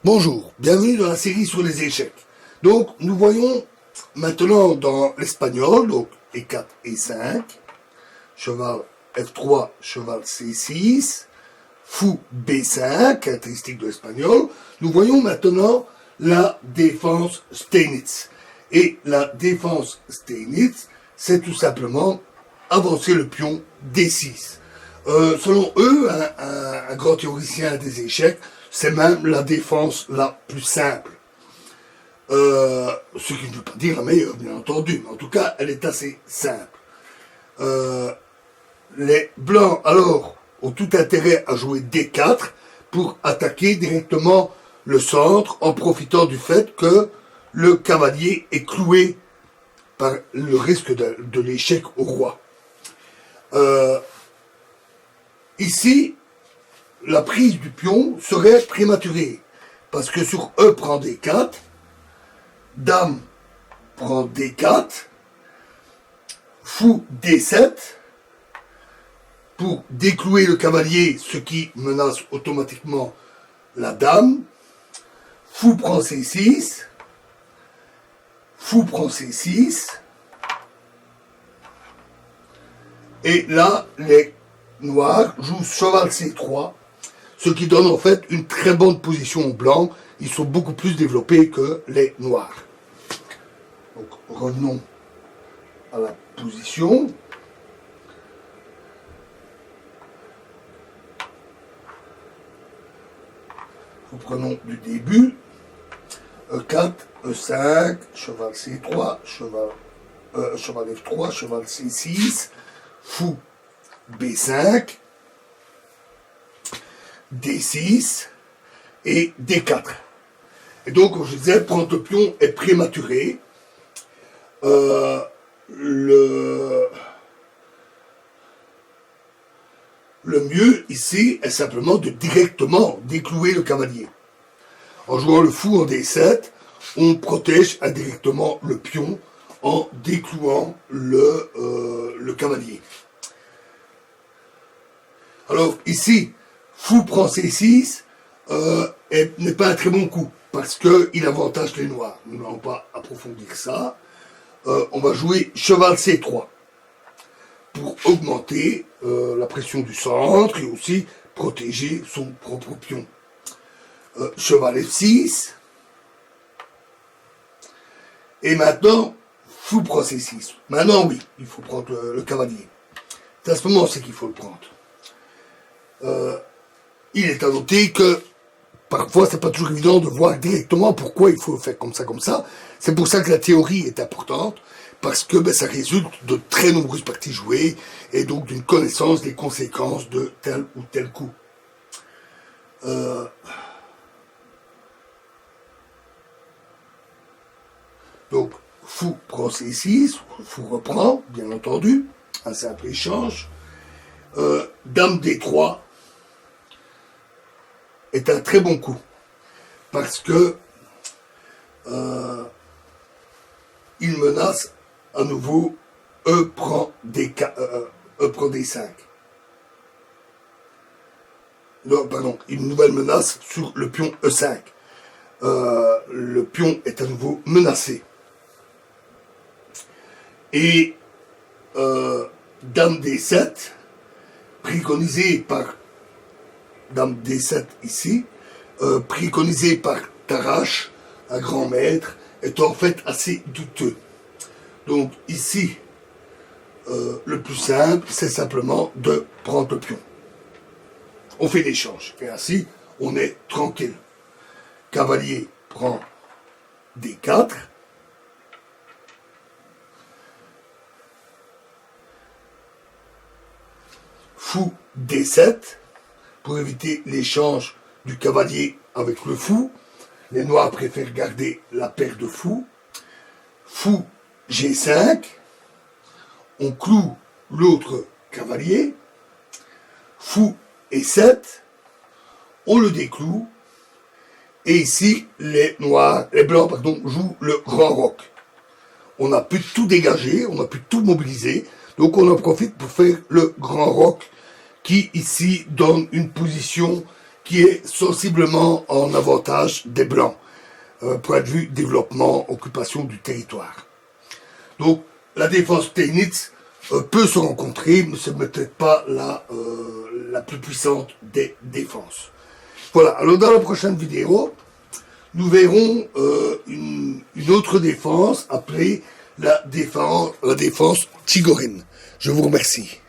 Bonjour, bienvenue dans la série sur les échecs. Donc, nous voyons maintenant dans l'espagnol, donc E4, E5, cheval F3, cheval C6, fou B5, caractéristique de l'espagnol. Nous voyons maintenant la défense Steinitz. Et la défense Steinitz, c'est tout simplement avancer le pion D6. Selon eux, un grand théoricien des échecs, c'est même la défense la plus simple. Ce qui ne veut pas dire la meilleure, bien entendu, mais en tout cas, elle est assez simple. Les blancs, alors, ont tout intérêt à jouer D4 pour attaquer directement le centre en profitant du fait que le cavalier est cloué par le risque de l'échec au roi. Ici, la prise du pion serait prématurée, parce que sur E prend D4, Dame prend D4, Fou D7, pour déclouer le cavalier, ce qui menace automatiquement la Dame, Fou prend C6, Fou prend C6, et là, les noirs jouent cheval C3, ce qui donne en fait une très bonne position aux blancs. Ils sont beaucoup plus développés que les noirs. Donc revenons à la position. Reprenons du début. E4, E5, cheval C3, cheval F3, cheval C6, fou B5, D6 et D4. Et donc, comme je disais, prendre le pion est prématuré. Le mieux ici est simplement de directement déclouer le cavalier. En jouant le fou en D7, on protège indirectement le pion en déclouant le cavalier. Alors ici, fou prend C6 n'est pas un très bon coup, parce qu'il avantage les noirs. Nous n'allons pas approfondir ça. On va jouer cheval C3 pour augmenter la pression du centre et aussi protéger son propre pion. Cheval F6. Et maintenant, fou prend C6. Maintenant, oui, il faut prendre le cavalier. C'est à ce moment c'est qu'il faut le prendre. Il est à noter que parfois c'est pas toujours évident de voir directement pourquoi il faut le faire comme ça. C'est pour ça que la théorie est importante, parce que ça résulte de très nombreuses parties jouées et donc d'une connaissance des conséquences de tel ou tel coup. Donc fou prend C6, fou reprend, bien entendu, un simple échange. Dame D3 est un très bon coup, parce que il menace à nouveau E prend D5. Non, pardon, une nouvelle menace sur le pion E5. Le pion est à nouveau menacé. Et Dame D7, préconisé par Dame D7 ici, préconisé par Tarrasch, un grand maître, est en fait assez douteux. Donc ici, le plus simple, c'est simplement de prendre le pion. On fait l'échange, et ainsi, on est tranquille. Cavalier prend D4, fou D7, pour éviter l'échange du cavalier avec le fou. Les noirs préfèrent garder la paire de fous. Fou G5, on cloue l'autre cavalier. Fou E7, on le décloue. Et ici, les blancs, jouent le grand roc. On a pu tout dégager, on a pu tout mobiliser. Donc on en profite pour faire le grand roc qui ici donne une position qui est sensiblement en avantage des Blancs, point de vue développement, occupation du territoire. Donc, la défense Steinitz peut se rencontrer, mais c'est peut-être pas la plus puissante des défenses. Voilà, alors dans la prochaine vidéo, nous verrons une autre défense appelée la défense Tchigorine. Je vous remercie.